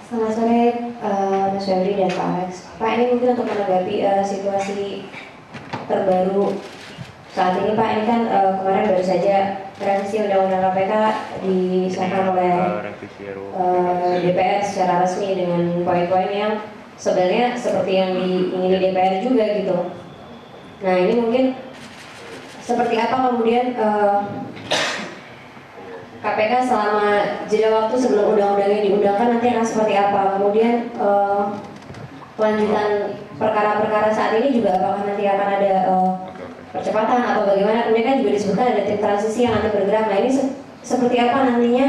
Selamat sore Mas Febri dan Pak Alex. Pak, ini mungkin untuk menanggapi situasi terbaru saat ini Pak, ini kan kemarin baru saja revisi Undang-Undang KPK disahkan oleh DPR secara resmi dengan poin-poin yang sebenarnya seperti yang diingini DPR juga gitu. Nah ini mungkin seperti apa kemudian KPK selama jeda waktu sebelum undang-undangnya diundangkan nanti akan seperti apa? Kemudian kelanjutan perkara-perkara saat ini juga apakah nanti akan ada percepatan atau bagaimana? Kemudian kan juga disebutkan ada tim transisi yang nanti bergerak. Nah ini seperti apa nantinya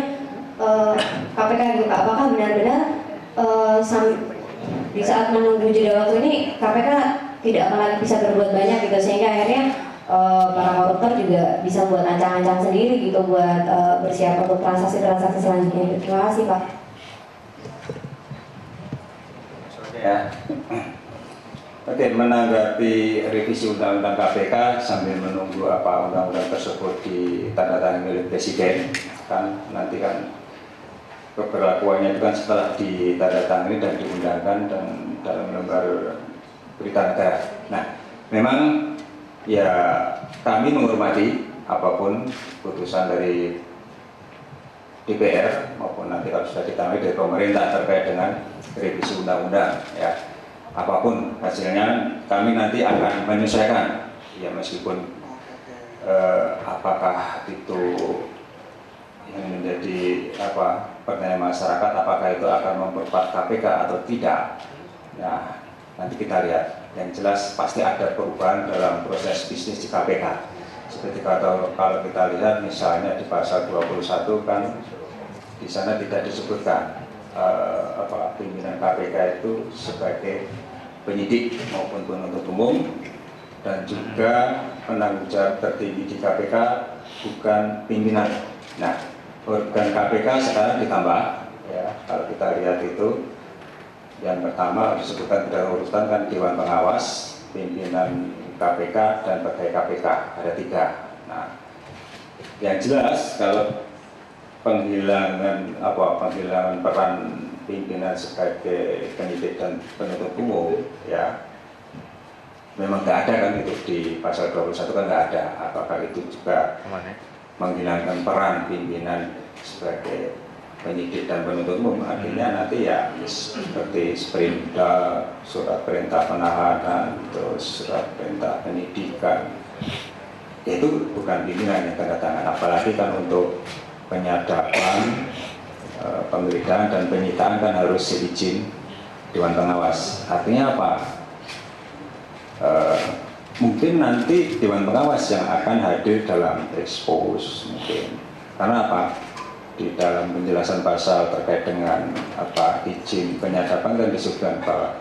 KPK gitu? Apakah benar-benar di saat menunggu jeda waktu ini KPK tidak akan lagi bisa berbuat banyak gitu sehingga akhirnya para koruptor juga bisa buat ancang-ancang sendiri gitu buat bersiap untuk transaksi-transaksi selanjutnya. Terima kasih Pak. Ya. Oke, menanggapi revisi Undang-Undang KPK sambil menunggu apa undang-undang tersebut ditandatangani oleh Presiden, kan nanti kan keberlakuannya itu kan setelah ditandatangani dan diundangkan dan dalam lembar berita negara. Nah, memang ya kami menghormati apapun putusan dari DPR maupun nanti kalau sudah ditangani dari pemerintah terkait dengan revisi undang-undang ya, apapun hasilnya kami nanti akan menyesuaikan ya, meskipun apakah itu yang menjadi pertanyaan masyarakat, apakah itu akan memperkuat KPK atau tidak. Nah, nanti kita lihat. Yang jelas pasti ada perubahan dalam proses bisnis di KPK. Seperti kalau kita lihat misalnya di pasal 21 kan di sana tidak disebutkan pimpinan KPK itu sebagai penyidik maupun penuntut umum, dan juga penanggung jawab tertinggi di KPK bukan pimpinan. Nah, organ KPK sekarang ditambah ya, kalau kita lihat itu yang pertama disebutkan pada urutan kan Dewan Pengawas, pimpinan KPK dan pegawai KPK, ada 3. Nah, yang jelas kalau penghilangan peran pimpinan sebagai penyidik dan penuntut umum ya, memang nggak ada kan itu di pasal 21 kan nggak ada. Apakah itu juga menghilangkan peran pimpinan sebagai penyidik dan penuntut umum? Artinya nanti ya seperti perintah, surat perintah penahanan, terus surat perintah penyidikan, itu bukan pimpinan yang tanda tangan. Apalagi kan untuk penyadapan, penggeledahan dan penyitaan kan harus seizin Dewan Pengawas. Artinya apa? Mungkin nanti Dewan Pengawas yang akan hadir dalam ekspos mungkin. Karena apa? Di dalam penjelasan pasal terkait dengan izin penyadapan kan disebutkan bahwa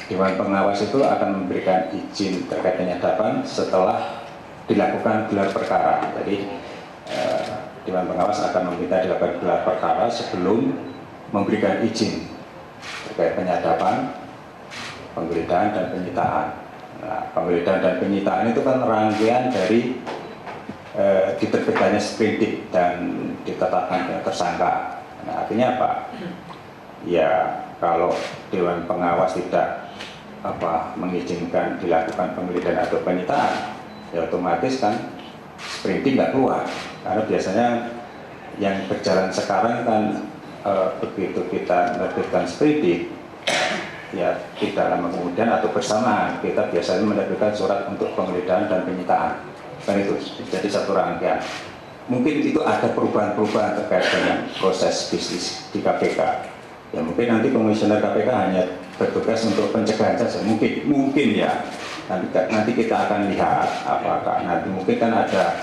Dewan Pengawas itu akan memberikan izin terkait penyadapan setelah dilakukan gelar perkara. Jadi Dewan Pengawas akan meminta dilakukan gelar perkara sebelum memberikan izin terkait penyadapan, penggeledahan dan penyitaan. Nah, penggeledahan dan penyitaan itu kan rangkaian dari diterbitkannya sprindik dan ditetapkan tersangka. Nah, artinya apa? Ya, kalau Dewan Pengawas tidak mengizinkan dilakukan penggeledahan atau penyitaan, ya otomatis kan sprindik nggak keluar. Karena biasanya yang berjalan sekarang kan begitu kita menerbitkan sprindik, ya tidak lama kemudian atau bersamaan kita biasanya menerbitkan surat untuk penggeledahan dan penyitaan. Kan itu jadi satu rangkaian. Mungkin itu ada perubahan-perubahan terkait dengan proses bisnis di KPK. Ya mungkin nanti komisioner KPK hanya bertugas untuk pencegahan saja. Mungkin ya. Nanti kita akan lihat apakah nanti mungkin kan ada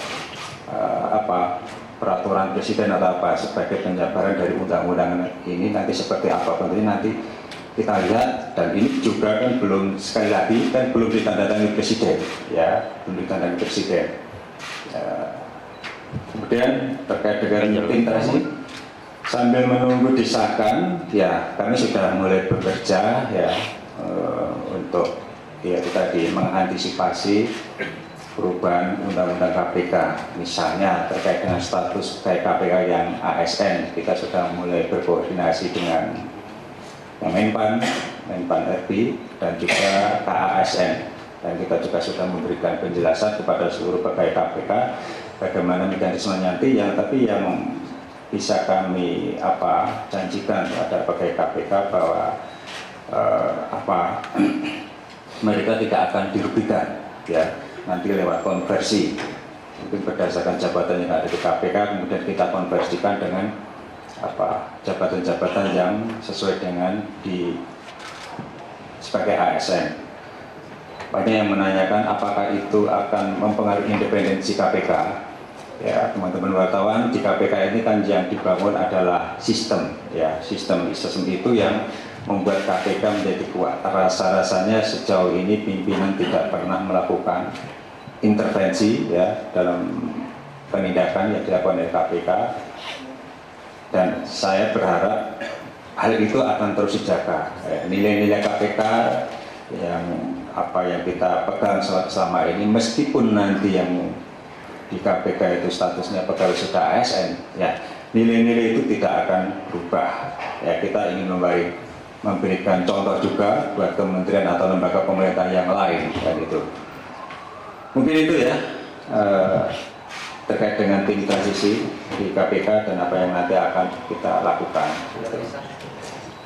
peraturan presiden atau sebagai penjabaran dari undang-undang ini nanti seperti apa. Tentunya nanti kita lihat, dan ini juga kan belum, sekali lagi kan belum ditandatangani presiden ya, belum ditandatangani presiden. Kemudian terkait dengan tim tadi sambil menunggu disahkan ya, kami sudah mulai bekerja ya untuk ya tadi mengantisipasi perubahan undang-undang KPK. Misalnya terkait dengan status pegawai KPK yang ASN, kita sudah mulai berkoordinasi dengan Menpan RI dan juga KASN, dan kita juga sudah memberikan penjelasan kepada seluruh pegawai KPK bagaimana mekanisme nanti yang bisa kami janjikan kepada pegawai KPK bahwa mereka tidak akan dirugikan ya nanti lewat konversi, mungkin berdasarkan jabatan yang ada di KPK kemudian kita konversikan dengan jabatan-jabatan yang sesuai dengan sebagai ASN. Banyak yang menanyakan apakah itu akan mempengaruhi independensi KPK. Ya, teman-teman wartawan, di KPK ini kan yang dibangun adalah sistem, ya, sistem itu yang membuat KPK menjadi kuat. Rasa-rasanya sejauh ini pimpinan tidak pernah melakukan intervensi ya dalam penindakan yang dilakukan oleh KPK, dan saya berharap hal itu akan terus dijaga. Nilai-nilai KPK yang kita pegang selama ini, meskipun nanti yang di KPK itu statusnya pegawai sudah ASN, ya nilai-nilai itu tidak akan berubah. Ya, kita ingin memberikan contoh juga buat kementerian atau lembaga pemerintah yang lain, dan itu. Mungkin itu ya terkait dengan tim transisi di KPK dan apa yang nanti akan kita lakukan.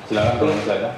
Silakan, silakan.